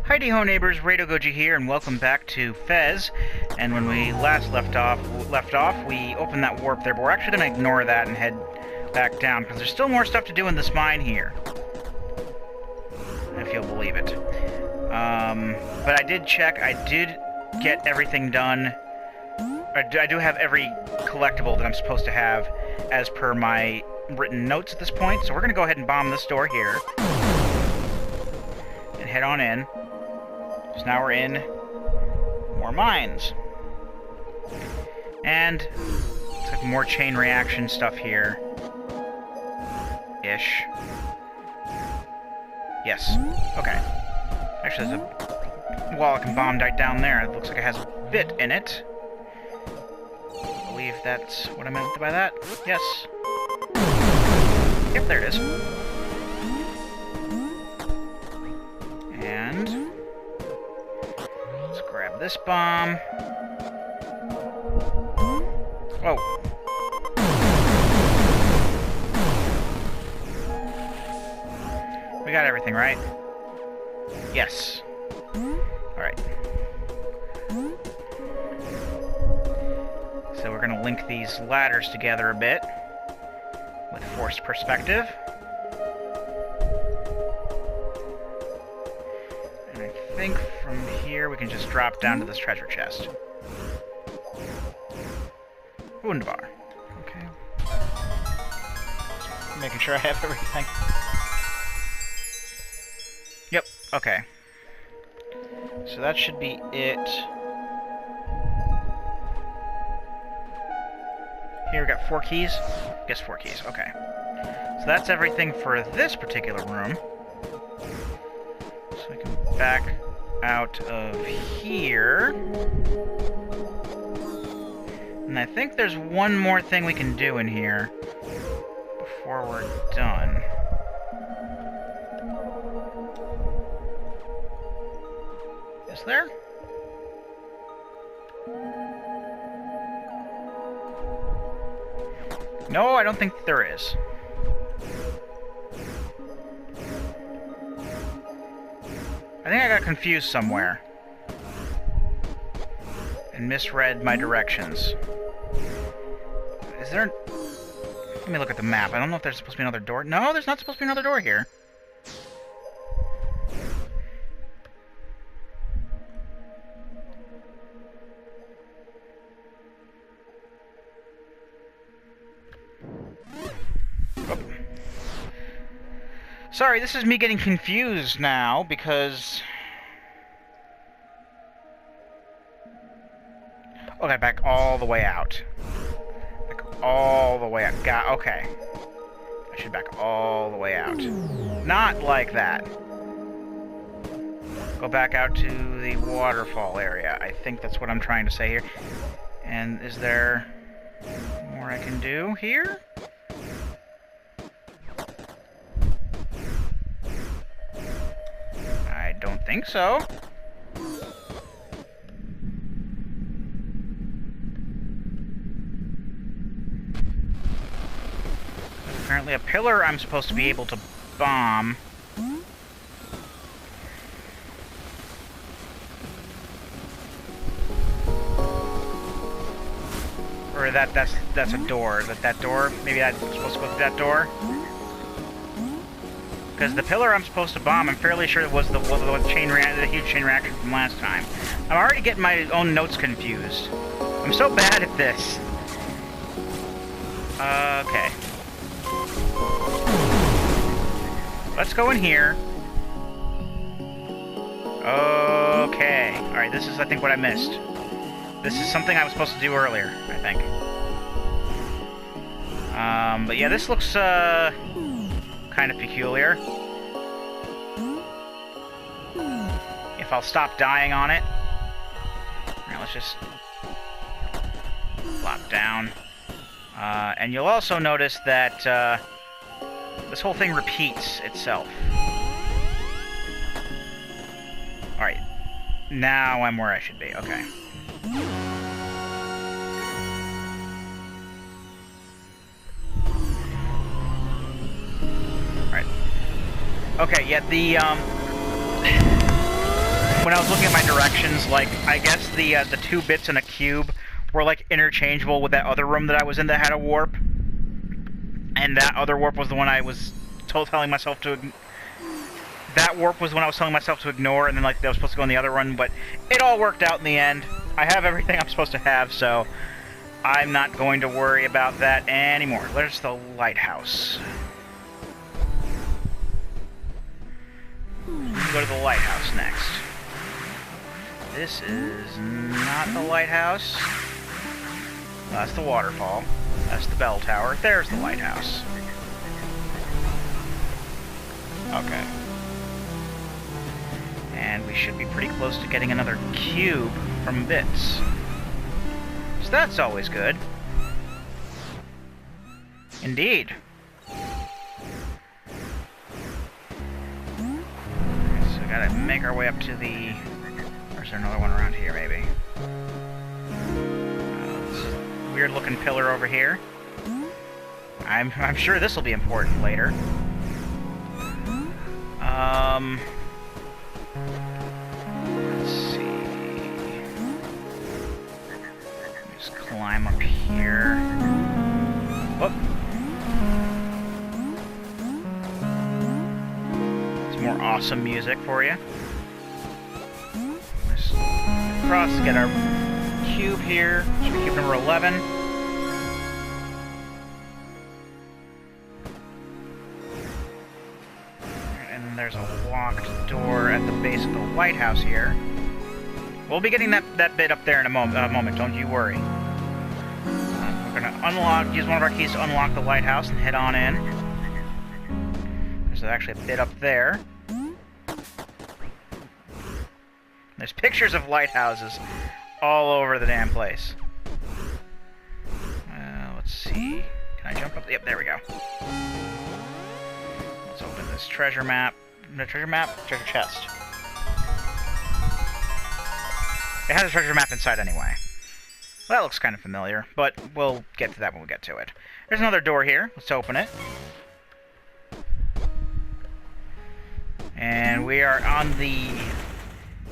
Hi-de-ho neighbors, Radio Goji here, and welcome back to Fez. And when we last left off, we opened that warp there, but we're actually going to ignore that and head back down, because there's still more stuff to do in this mine here. If you'll believe it. But I did check, I did get everything done. I do have every collectible that I'm supposed to have as per my written notes at this point, so we're going to go ahead and bomb this door here. And head on in. So now we're in more mines. And it's like more chain reaction stuff here. Ish. Yes. Okay. Actually, there's a wall I can bomb right down there. It looks like it has a bit in it. I believe that's what I meant by that. Yes. Yep, there it is. And let's grab this bomb. Whoa. We got everything, right? Yes. Alright. So we're gonna link these ladders together a bit with forced perspective. And I think from here we can just drop down to this treasure chest. Wunderbar. Okay. Just making sure I have everything. Yep, okay. So that should be it. Here we got 4 keys? Yes, 4 keys, okay. So that's everything for this particular room. So we can back out of here. And I think there's one more thing we can do in here before we're done. Is there? No, I don't think there is. I think I got confused somewhere and misread my directions. Is there... Let me look at the map. I don't know if there's supposed to be another door. No, there's not supposed to be another door here. Sorry, this is me getting confused now, because... Okay, back all the way out. Back all the way out. Okay. I should back all the way out. Not like that. Go back out to the waterfall area. I think that's what I'm trying to say here. And is there more I can do here? Don't think so. There's apparently a pillar I'm supposed to be able to bomb. Or that's a door. Is that door? Maybe I'm supposed to go through that door? Because the pillar I'm supposed to bomb, I'm fairly sure it was the huge chain reaction from last time. I'm already getting my own notes confused. I'm so bad at this. Okay. Let's go in here. Okay. Alright, this is, I think, what I missed. This is something I was supposed to do earlier, I think. But yeah, this looks, kind of peculiar. If I'll stop dying on it. Alright, let's just flop down. And you'll also notice that this whole thing repeats itself. Alright. Now I'm where I should be. Okay. Alright. Okay, yeah, the, when I was looking at my directions, like, I guess the 2 bits in a cube were, like, interchangeable with that other room that I was in that had a warp. And that other warp was the one I was telling myself to... That warp was when I was telling myself to ignore, and then, like, I was supposed to go in the other one, but it all worked out in the end. I have everything I'm supposed to have, so I'm not going to worry about that anymore. There's the lighthouse. We'll go to the lighthouse next. This is not the lighthouse. That's the waterfall. That's the bell tower. There's the lighthouse. Okay. And we should be pretty close to getting another cube from Bits. So that's always good. Indeed. So we gotta make our way up to the... Or is there another one around here, maybe? This is a weird-looking pillar over here. I'm sure this will be important later. Let's see. Just climb up here. Whoop. Some more awesome music for you. Just across, get our cube here. Should be cube number 11. There's a locked door at the base of the lighthouse here. We'll be getting that bit up there in a moment, don't you worry. We're gonna use one of our keys to unlock the lighthouse and head on in. There's actually a bit up there. There's pictures of lighthouses all over the damn place. Let's see. Can I jump up? Yep, there we go. Let's open this treasure map. No, treasure map? Treasure chest. It has a treasure map inside anyway. Well, that looks kind of familiar, but we'll get to that when we get to it. There's another door here. Let's open it. And we are on the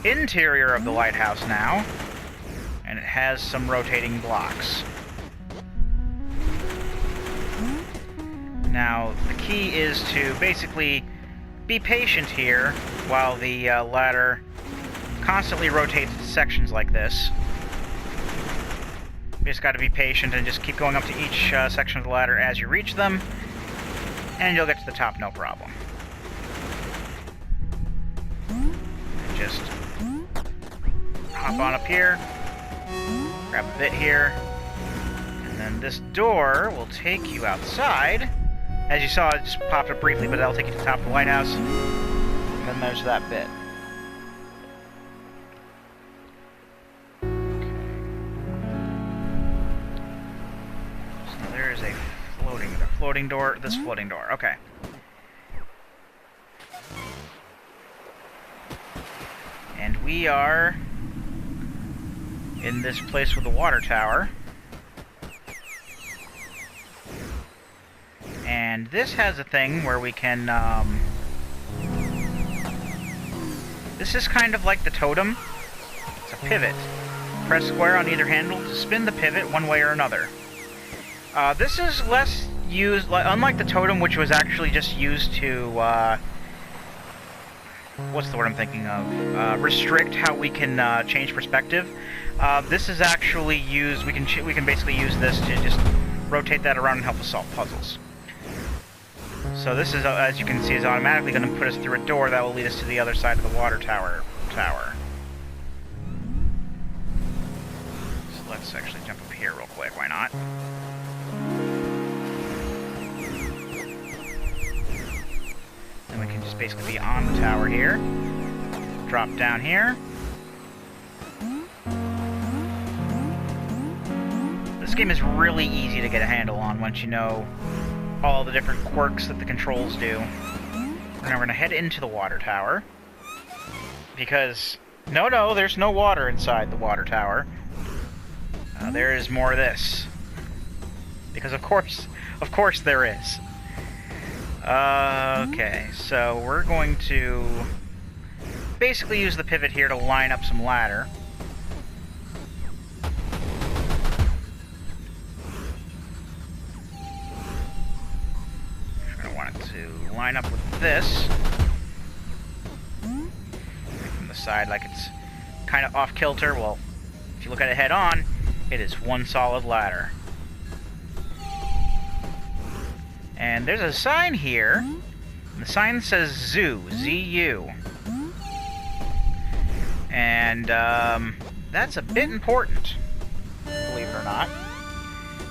interior of the lighthouse now. And it has some rotating blocks. Now, the key is to basically be patient here while the ladder constantly rotates sections like this. You just gotta be patient and just keep going up to each section of the ladder as you reach them, and you'll get to the top no problem. Just hop on up here, grab a bit here, and then this door will take you outside. As you saw, it just popped up briefly, but that'll take you to the top of the lighthouse. And then there's that bit. So there is a floating door. This floating door. Okay. And we are in this place with the water tower. And this has a thing where we can, this is kind of like the totem. It's a pivot. Press square on either handle to spin the pivot one way or another. This is less used, unlike the totem, which was actually just used to, what's the word I'm thinking of? Restrict how we can change perspective. This is actually used, we can basically use this to just rotate that around and help us solve puzzles. So this is, as you can see, is automatically going to put us through a door that will lead us to the other side of the water tower. So let's actually jump up here real quick, why not? Then we can just basically be on the tower here. Drop down here. This game is really easy to get a handle on once you know all the different quirks that the controls do. And now we're going to head into the water tower. Because, no, there's no water inside the water tower. There is more of this. Because of course there is. Okay, so we're going to basically use the pivot here to line up some ladder. You're gonna want it to line up with this. From the side, like it's kind of off kilter. Well, if you look at it head on, it is one solid ladder. And there's a sign here. The sign says Zoo, Z-U. And that's a bit important, believe it or not.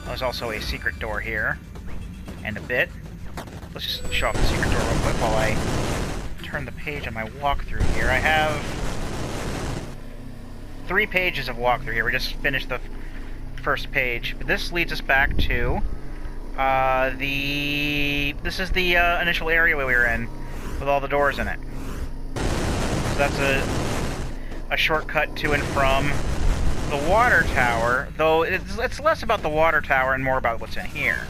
There's also a secret door here, and a bit. Let's just show off the secret door real quick while I turn the page on my walkthrough here. I have 3 pages of walkthrough here. We just finished the first page, but this leads us back to this is the initial area we were in, with all the doors in it. So that's a shortcut to and from the water tower, though it's less about the water tower and more about what's in here.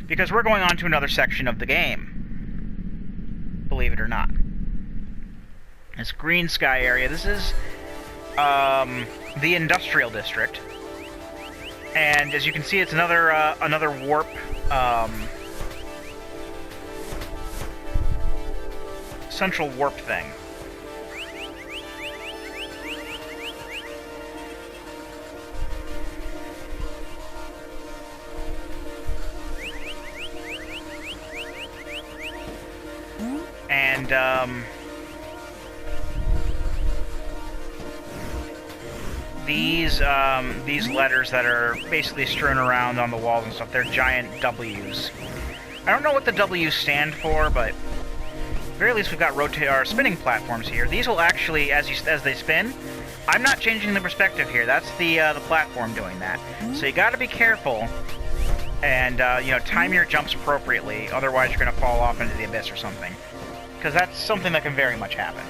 Because we're going on to another section of the game, believe it or not. This green sky area, this is the industrial district. And as you can see, it's another warp central warp thing. And these letters that are basically strewn around on the walls and stuff, they're giant W's. I don't know what the W's stand for, but at the very least we've got spinning platforms here. These will actually, as they spin, I'm not changing the perspective here. That's the platform doing that. So you got to be careful and you know, time your jumps appropriately. Otherwise, you're going to fall off into the abyss or something, because that's something that can very much happen.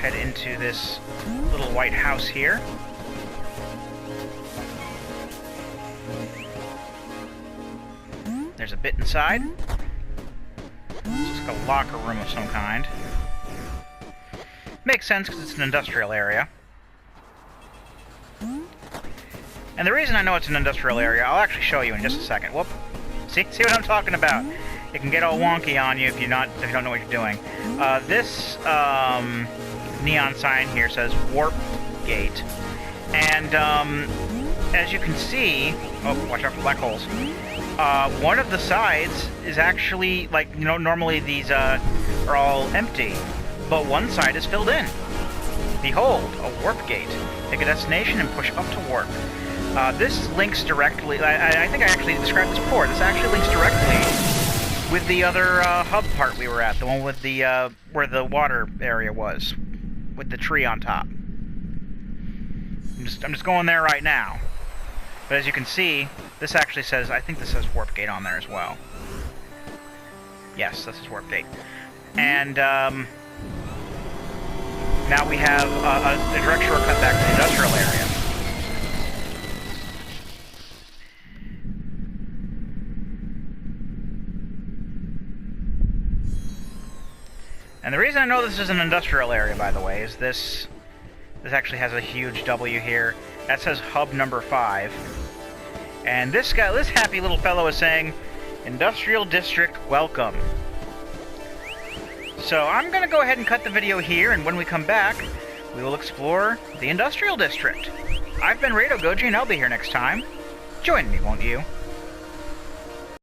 Head into this little white house here. There's a bit inside. It's just like a locker room of some kind. Makes sense because it's an industrial area. And the reason I know it's an industrial area, I'll actually show you in just a second. Whoop. See what I'm talking about? It can get all wonky on you if you don't know what you're doing. This neon sign here says Warp Gate, and as you can see, oh, watch out for black holes. One of the sides is actually, like, you know, normally these are all empty, but one side is filled in. Behold, a warp gate. Pick a destination and push up to warp. This links directly, I think I actually described this before, this actually links directly with the other hub part we were at, the one with the, where the water area was, with the tree on top. I'm just going there right now. But as you can see, this actually says, I think this says Warp Gate on there as well. Yes, this is Warp Gate. And now we have a direct shortcut back to the industrial area. And the reason I know this is an industrial area, by the way, is this actually has a huge W here. That says hub number 5. And this happy little fellow is saying, Industrial District, welcome. So I'm going to go ahead and cut the video here, and when we come back, we will explore the Industrial District. I've been Rado Goji, and I'll be here next time. Join me, won't you?